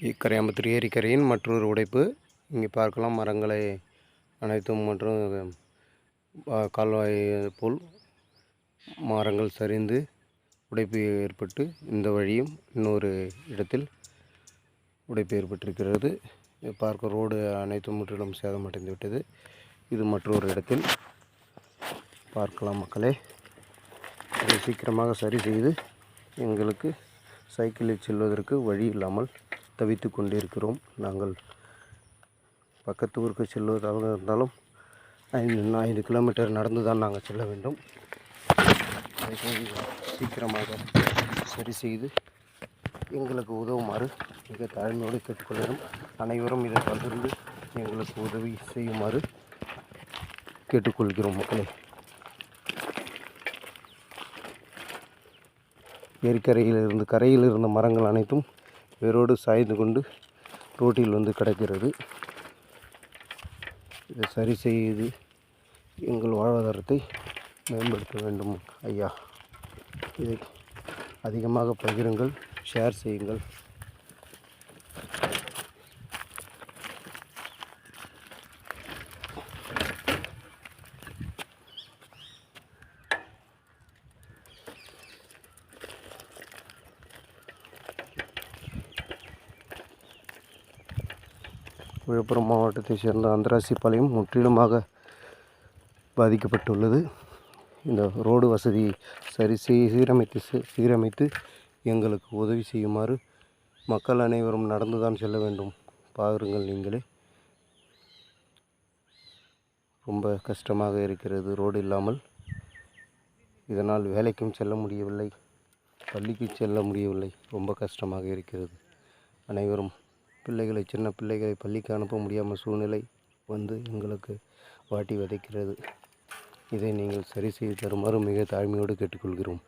கரையாம்புத்தூர் ஏரிக்கரையின் மற்றொரு உடைப்பு. இங்கே பார்க்கலாம் மரங்களை அனைத்தும் மற்றும் கால்வாய் போல் மரங்கள் சரிந்து உடைப்பு ஏற்பட்டு இந்த வழியும் இன்னொரு இடத்தில் உடைப்பு ஏற்பட்டிருக்கிறது. பார்க்க ரோடு அனைத்தும் முற்றிலும் சேதமடைந்து விட்டது. இது மற்றொரு இடத்தில் பார்க்கலாம் மக்களே. அதை சீக்கிரமாக சரி செய்து எங்களுக்கு சைக்கிளில் செல்வதற்கு வழி இல்லாமல் தவித்து கொண்டிருக்கிறோம். நாங்கள் பக்கத்து ஊருக்கு செல்வதாக இருந்தாலும் 5 கிலோமீட்டர் நடந்து தான் நாங்கள் செல்ல வேண்டும். சீக்கிரமாக சரி செய்து எங்களுக்கு உதவுமாறு மிக தாழ்மையோடு கேட்டுக்கொள்கிறோம். அனைவரும் இதை பகிர்ந்து எங்களுக்கு உதவி செய்யுமாறு கேட்டுக்கொள்கிறோம் மக்களே. ஏரிக்கரையிலிருந்து கரையில் இருந்த மரங்கள் அனைத்தும் வேரோடு சாய்ந்து கொண்டு ரோட்டில் வந்து கிடக்கிறது. இதை சரி செய்து எங்கள் வாழ்வாதாரத்தை மேம்படுத்த வேண்டும் ஐயா. இதை அதிகமாக பகிருங்கள், ஷேர் செய்யுங்கள். விழுப்புரம் மாவட்டத்தைச் சேர்ந்த அந்தராசிபாளையம் முற்றிலுமாக பாதிக்கப்பட்டுள்ளது. இந்த ரோடு வசதி சீரமைத்து எங்களுக்கு உதவி செய்யுமாறு மக்கள் அனைவரும் நடந்துதான் செல்ல வேண்டும். பாருங்கள் நீங்களே, ரொம்ப கஷ்டமாக இருக்கிறது ரோடு இல்லாமல். இதனால் வேலைக்கும் செல்ல முடியவில்லை, பள்ளிக்கு செல்ல முடியவில்லை. ரொம்ப கஷ்டமாக இருக்கிறது. அனைவரும் சின்ன பிள்ளைகளை பள்ளிக்கு அனுப்ப முடியாமல் சூழ்நிலை வந்து எங்களுக்கு வாட்டி வதைக்கிறது. இதை நீங்கள் சரி செய்து தருமாறு மிக தாழ்மையோடு கேட்டுக்கொள்கிறோம்.